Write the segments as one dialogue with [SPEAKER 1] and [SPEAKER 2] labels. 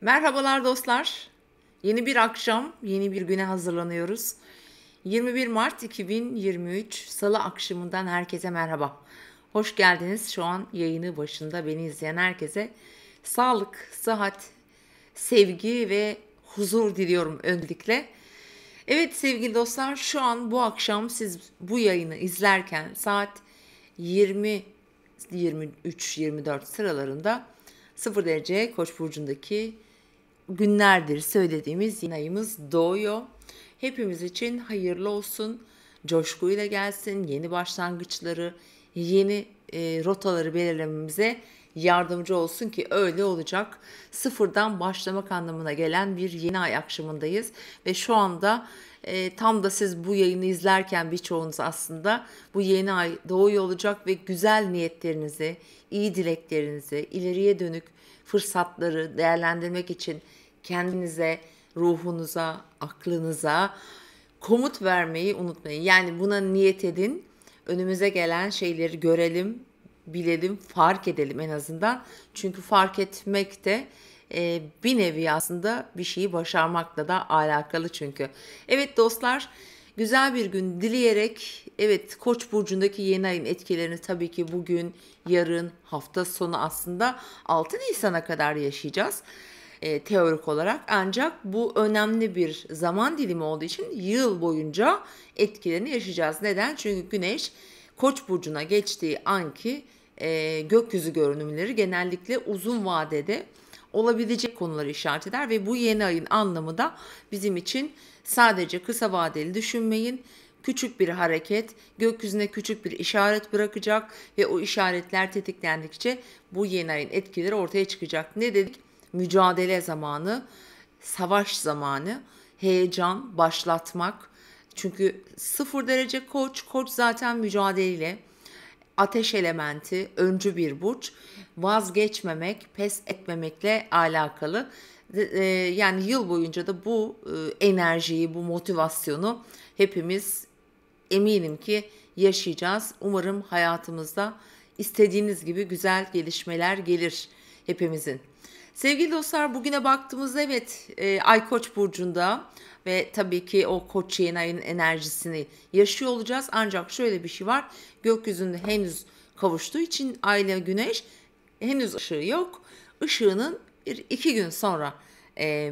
[SPEAKER 1] Merhabalar dostlar. Yeni bir akşam, yeni bir güne hazırlanıyoruz. 21 Mart 2023 Salı akşamından herkese merhaba. Hoş geldiniz. Şu an yayını başında beni izleyen herkese sağlık, sıhhat, sevgi ve huzur diliyorum öncelikle. Evet sevgili dostlar, şu an bu akşam siz bu yayını izlerken saat 20 23-24 sıralarında 0 derece Koç burcundaki günlerdir söylediğimiz yeni ayımız doğuyor. Hepimiz için hayırlı olsun, coşkuyla gelsin, yeni başlangıçları, yeni rotaları belirlememize yardımcı olsun ki öyle olacak. Sıfırdan başlamak anlamına gelen bir yeni ay akşamındayız ve şu anda tam da siz bu yayını izlerken birçoğunuz aslında bu yeni ay doğuyor olacak ve güzel niyetlerinizi, iyi dileklerinizi, ileriye dönük fırsatları değerlendirmek için kendinize, ruhunuza, aklınıza komut vermeyi unutmayın. Yani buna niyet edin. Önümüze gelen şeyleri görelim, bilelim, fark edelim en azından. Çünkü fark etmek de bir nevi aslında bir şeyi başarmakla da alakalı çünkü. Evet dostlar, güzel bir gün dileyerek, evet Koç burcundaki yeni ayın etkilerini tabii ki bugün, yarın, hafta sonu aslında 6 Nisan'a kadar yaşayacağız teorik olarak. Ancak bu önemli bir zaman dilimi olduğu için yıl boyunca etkilerini yaşayacağız. Neden? Çünkü Güneş Koç burcuna geçtiği anki gökyüzü görünümleri genellikle uzun vadede olabilecek konuları işaret eder ve bu yeni ayın anlamı da bizim için sadece kısa vadeli düşünmeyin. Küçük bir hareket gökyüzüne küçük bir işaret bırakacak ve o işaretler tetiklendikçe bu yeni ayın etkileri ortaya çıkacak. Ne dedik? Mücadele zamanı, savaş zamanı, heyecan, başlatmak. Çünkü 0 derece Koç, Koç zaten mücadeleyle, ateş elementi, öncü bir burç, vazgeçmemek, pes etmemekle alakalı. Yani yıl boyunca da bu enerjiyi, bu motivasyonu hepimiz eminim ki yaşayacağız. Umarım hayatımızda istediğiniz gibi güzel gelişmeler gelir hepimizin. Sevgili dostlar, bugüne baktığımızda evet Ay Koç burcunda ve tabii ki o Koç yeni ayın enerjisini yaşıyor olacağız. Ancak şöyle bir şey var. Gökyüzünde henüz kavuştuğu için Ay ile Güneş henüz ışığı yok. Işığının bir iki gün sonra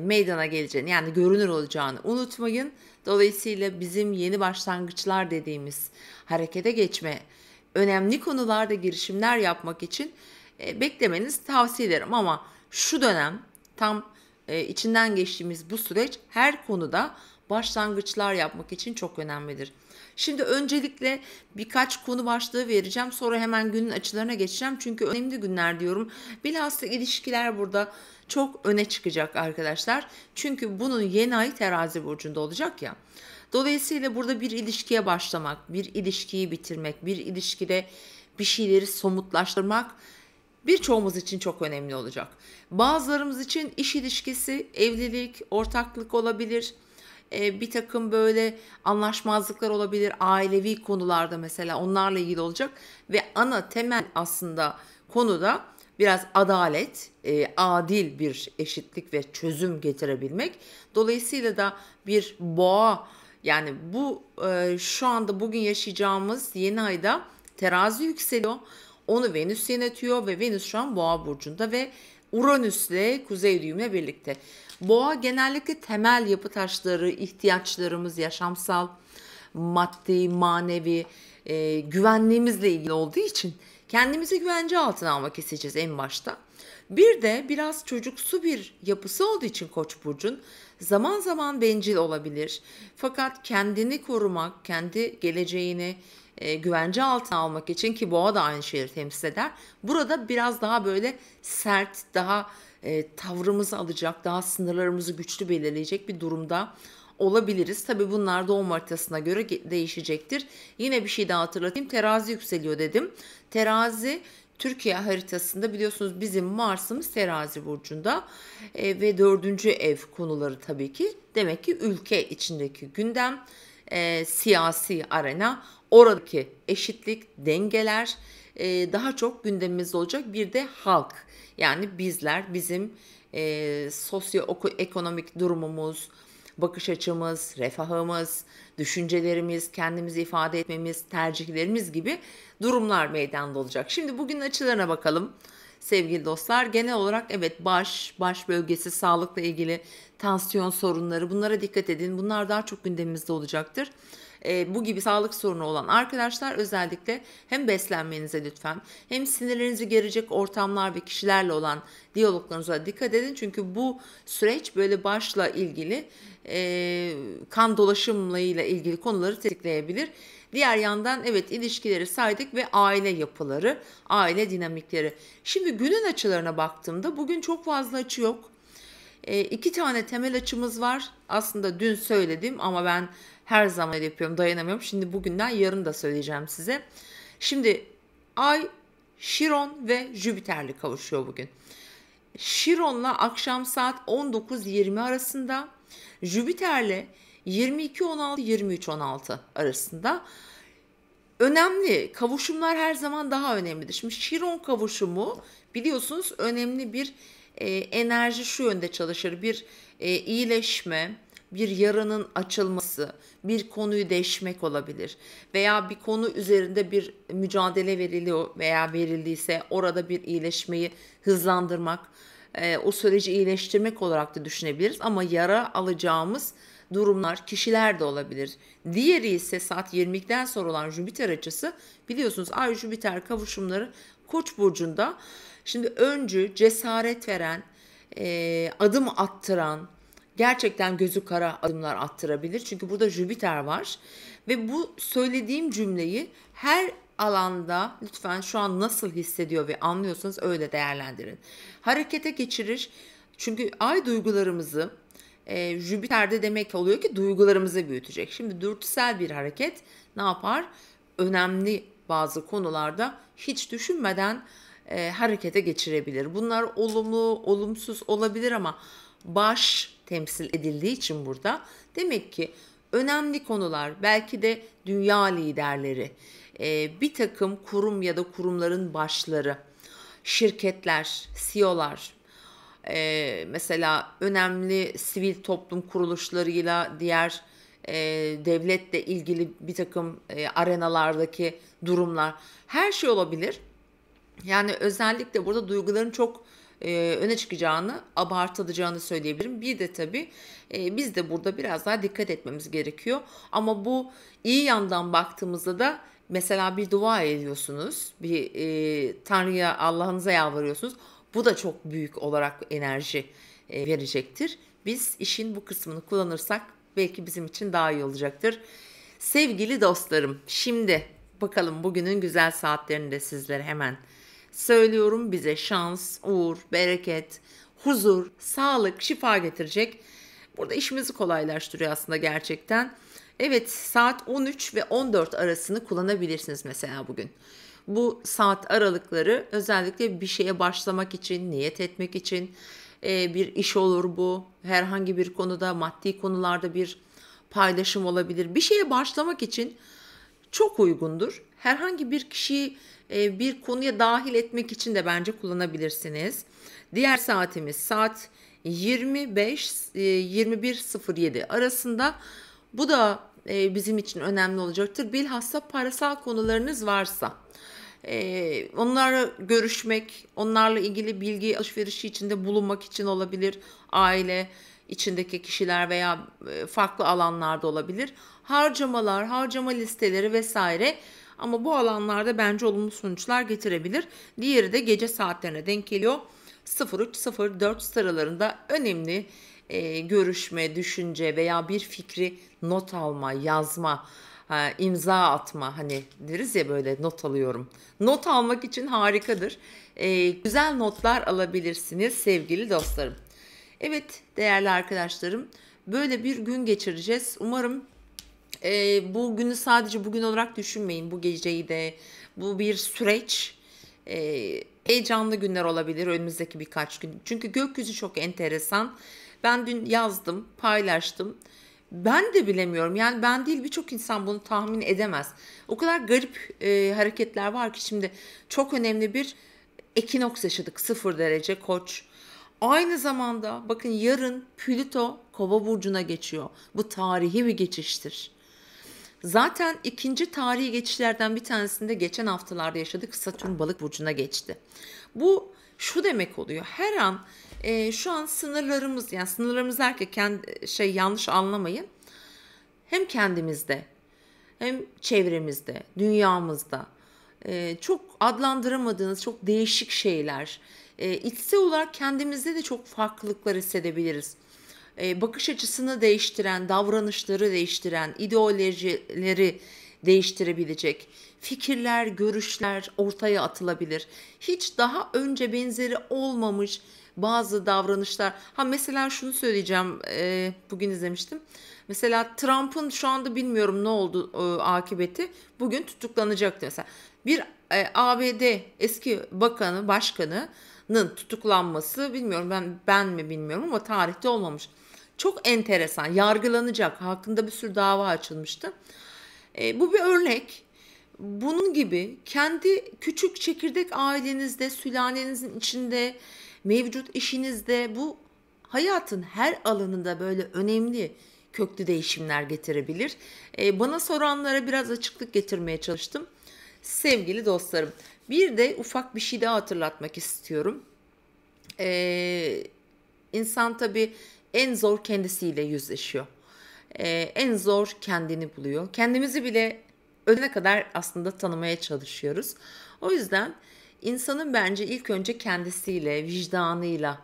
[SPEAKER 1] meydana geleceğini, yani görünür olacağını unutmayın. Dolayısıyla bizim yeni başlangıçlar dediğimiz harekete geçme, önemli konularda girişimler yapmak için beklemenizi tavsiye ederim. Ama şu dönem tam içinden geçtiğimiz bu süreç her konuda başlangıçlar yapmak için çok önemlidir. Şimdi öncelikle birkaç konu başlığı vereceğim. Sonra hemen günün açılarına geçeceğim. Çünkü önemli günler diyorum. Bilhassa ilişkiler burada çok öne çıkacak arkadaşlar. Çünkü bunun yeni ay Terazi burcunda olacak ya. Dolayısıyla burada bir ilişkiye başlamak, bir ilişkiyi bitirmek, bir ilişkide bir şeyleri somutlaştırmak birçoğumuz için çok önemli olacak. Bazılarımız için iş ilişkisi, evlilik, ortaklık olabilir. Bir takım böyle anlaşmazlıklar olabilir. Ailevi konularda mesela onlarla ilgili olacak. Ve ana temel aslında konuda biraz adalet, adil bir eşitlik ve çözüm getirebilmek. Dolayısıyla da bir boğa, yani bu şu anda bugün yaşayacağımız yeni ayda terazi yükseliyor. Onu Venüs yönetiyor ve Venüs şu an Boğa burcunda ve Uranüs'le kuzey düğümle birlikte. Boğa genellikle temel yapı taşları, ihtiyaçlarımız, yaşamsal, maddi, manevi, güvenliğimizle ilgili olduğu için kendimizi güvence altına almak isteyeceğiz en başta. Bir de biraz çocuksu bir yapısı olduğu için Koç burcun zaman zaman bencil olabilir. Fakat kendini korumak, kendi geleceğini güvence altına almak için, ki boğa da aynı şeyleri temsil eder. Burada biraz daha böyle sert, daha tavrımızı alacak, daha sınırlarımızı güçlü belirleyecek bir durumda olabiliriz. Tabii bunlar doğum haritasına göre değişecektir. Yine bir şey daha hatırlatayım. Terazi yükseliyor dedim. Terazi Türkiye haritasında biliyorsunuz bizim Mars'ımız Terazi burcunda ve 4. ev konuları tabii ki. Demek ki ülke içindeki gündem, siyasi arena, oradaki eşitlik, dengeler, daha çok gündemimizde olacak. Bir de halk, yani bizler, bizim sosyoekonomik durumumuz, bakış açımız, refahımız, düşüncelerimiz, kendimizi ifade etmemiz, tercihlerimiz gibi durumlar meydanda olacak. Şimdi bugünün açılarına bakalım sevgili dostlar. Genel olarak evet, baş bölgesi, sağlıkla ilgili tansiyon sorunları, bunlara dikkat edin. Bunlar daha çok gündemimizde olacaktır. Bu gibi sağlık sorunu olan arkadaşlar özellikle hem beslenmenize lütfen, hem sinirlerinizi gerecek ortamlar ve kişilerle olan diyaloglarınıza dikkat edin. Çünkü bu süreç böyle başla ilgili, kan dolaşımıyla ilgili konuları tetikleyebilir. Diğer yandan evet, ilişkileri saydık ve aile yapıları, aile dinamikleri. Şimdi günün açılarına baktığımda bugün çok fazla açı yok. İki tane temel açımız var. Aslında dün söyledim ama ben her zaman öyle yapıyorum, dayanamıyorum. Şimdi bugünden yarın da söyleyeceğim size. Şimdi Ay, Şiron ve Jüpiter'le kavuşuyor bugün. Şiron'la akşam saat 19:20 arasında, Jüpiter'le 22:16-23:16 arasında. Önemli kavuşumlar her zaman daha önemlidir. Şimdi Şiron kavuşumu biliyorsunuz önemli bir enerji, şu yönde çalışır: bir iyileşme, bir yaranın açılması, bir konuyu deşmek olabilir veya bir konu üzerinde bir mücadele veriliyor veya verildiyse orada bir iyileşmeyi hızlandırmak, o süreci iyileştirmek olarak da düşünebiliriz. Ama yara alacağımız durumlar, kişiler de olabilir. Diğeri ise saat 22'den sonra olan Jüpiter açısı, biliyorsunuz Ay Jüpiter kavuşumları Koç burcunda. Şimdi öncü, cesaret veren, adım attıran, gerçekten gözü kara adımlar attırabilir. Çünkü burada Jüpiter var ve bu söylediğim cümleyi her alanda lütfen şu an nasıl hissediyor ve anlıyorsanız öyle değerlendirin. Harekete geçirir. Çünkü Ay duygularımızı, Jüpiter'de demek oluyor ki duygularımızı büyütecek. Şimdi dürtüsel bir hareket ne yapar? Önemli bazı konularda hiç düşünmeden harekete geçirebilir. Bunlar olumlu, olumsuz olabilir ama baş temsil edildiği için burada demek ki önemli konular, belki de dünya liderleri, bir takım kurum ya da kurumların başları, şirketler, CEO'lar, mesela önemli sivil toplum kuruluşlarıyla, diğer devletle ilgili bir takım arenalardaki durumlar, her şey olabilir. Yani özellikle burada duyguların çok öne çıkacağını, abartılacağını söyleyebilirim. Bir de tabii biz de burada biraz daha dikkat etmemiz gerekiyor. Ama bu iyi yandan baktığımızda da mesela bir dua ediyorsunuz, bir Tanrı'ya, Allah'ınıza yalvarıyorsunuz. Bu da çok büyük olarak enerji verecektir. Biz işin bu kısmını kullanırsak belki bizim için daha iyi olacaktır. Sevgili dostlarım, şimdi bakalım bugünün güzel saatlerini de sizlere hemen söylüyorum. Bize şans, uğur, bereket, huzur, sağlık, şifa getirecek. Burada işimizi kolaylaştırıyor aslında gerçekten. Evet, saat 13 ve 14 arasını kullanabilirsiniz mesela bugün. Bu saat aralıkları özellikle bir şeye başlamak için, niyet etmek için, bir iş olur bu. Herhangi bir konuda, maddi konularda bir paylaşım olabilir. Bir şeye başlamak için çok uygundur. Herhangi bir kişiyi bir konuya dahil etmek için de bence kullanabilirsiniz. Diğer saatimiz saat 25-21:07 arasında. Bu da bizim için önemli olacaktır. Bilhassa parasal konularınız varsa, onlarla görüşmek, onlarla ilgili bilgi alışverişi içinde bulunmak için olabilir. Aile içindeki kişiler veya farklı alanlarda olabilir. Harcamalar, harcama listeleri vesaire. Ama bu alanlarda bence olumlu sonuçlar getirebilir. Diğeri de gece saatlerine denk geliyor. 03-04 sıralarında önemli görüşme, düşünce veya bir fikri not alma, yazma, imza atma, hani deriz ya böyle, not alıyorum. Not almak için harikadır. Güzel notlar alabilirsiniz sevgili dostlarım. Evet değerli arkadaşlarım, böyle bir gün geçireceğiz. Umarım bu günü sadece bugün olarak düşünmeyin. Bu geceyi de, bu bir süreç. Heyecanlı günler olabilir önümüzdeki birkaç gün. Çünkü gökyüzü çok enteresan. Ben dün yazdım, paylaştım. Ben de bilemiyorum. Yani ben değil, birçok insan bunu tahmin edemez. O kadar garip hareketler var ki şimdi çok önemli bir ekinoks yaşadık. 0 derece Koç. Aynı zamanda bakın yarın Plüto Kova burcuna geçiyor. Bu tarihi bir geçiştir. Zaten ikinci tarihi geçişlerden bir tanesinde geçen haftalarda yaşadık. Satürn Balık burcuna geçti. Bu şu demek oluyor. Her an şu an sınırlarımız, yani sınırlarımız derken yanlış anlamayın. Hem kendimizde hem çevremizde, dünyamızda çok adlandıramadığınız çok değişik şeyler, içsel olarak kendimizde de çok farklılıklar hissedebiliriz. Bakış açısını değiştiren, davranışları değiştiren, ideolojileri değiştirebilecek fikirler, görüşler ortaya atılabilir. Hiç daha önce benzeri olmamış bazı davranışlar. Ha, mesela şunu söyleyeceğim, bugün izlemiştim. Mesela Trump'ın şu anda bilmiyorum ne oldu akıbeti. Bugün tutuklanacaktı mesela. Bir ABD eski başkanının tutuklanması, bilmiyorum ben mi bilmiyorum ama tarihte olmamış. Çok enteresan. Yargılanacak. Hakkında bir sürü dava açılmıştı. Bu bir örnek. Bunun gibi kendi küçük çekirdek ailenizde, sülalenizin içinde, mevcut işinizde, bu hayatın her alanında böyle önemli köklü değişimler getirebilir. Bana soranlara biraz açıklık getirmeye çalıştım. Sevgili dostlarım, bir de ufak bir şey daha hatırlatmak istiyorum. İnsan tabii en zor kendisiyle yüzleşiyor. En zor kendini buluyor. Kendimizi bile ölene kadar aslında tanımaya çalışıyoruz. O yüzden insanın bence ilk önce kendisiyle, vicdanıyla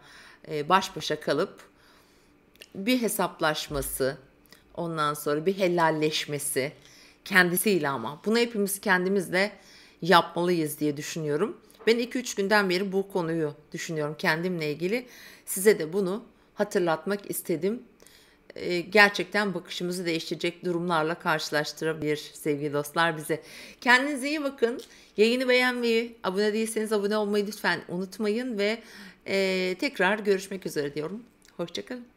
[SPEAKER 1] baş başa kalıp bir hesaplaşması, ondan sonra bir helalleşmesi kendisiyle, ama bunu hepimiz kendimizle yapmalıyız diye düşünüyorum. Ben 2-3 günden beri bu konuyu düşünüyorum kendimle ilgili. Size de bunu hatırlatmak istedim. Gerçekten bakışımızı değiştirecek durumlarla karşılaştırabilir sevgili dostlar bize. Kendinize iyi bakın. Yayını beğenmeyi, abone değilseniz abone olmayı lütfen unutmayın ve tekrar görüşmek üzere diyorum. Hoşçakalın.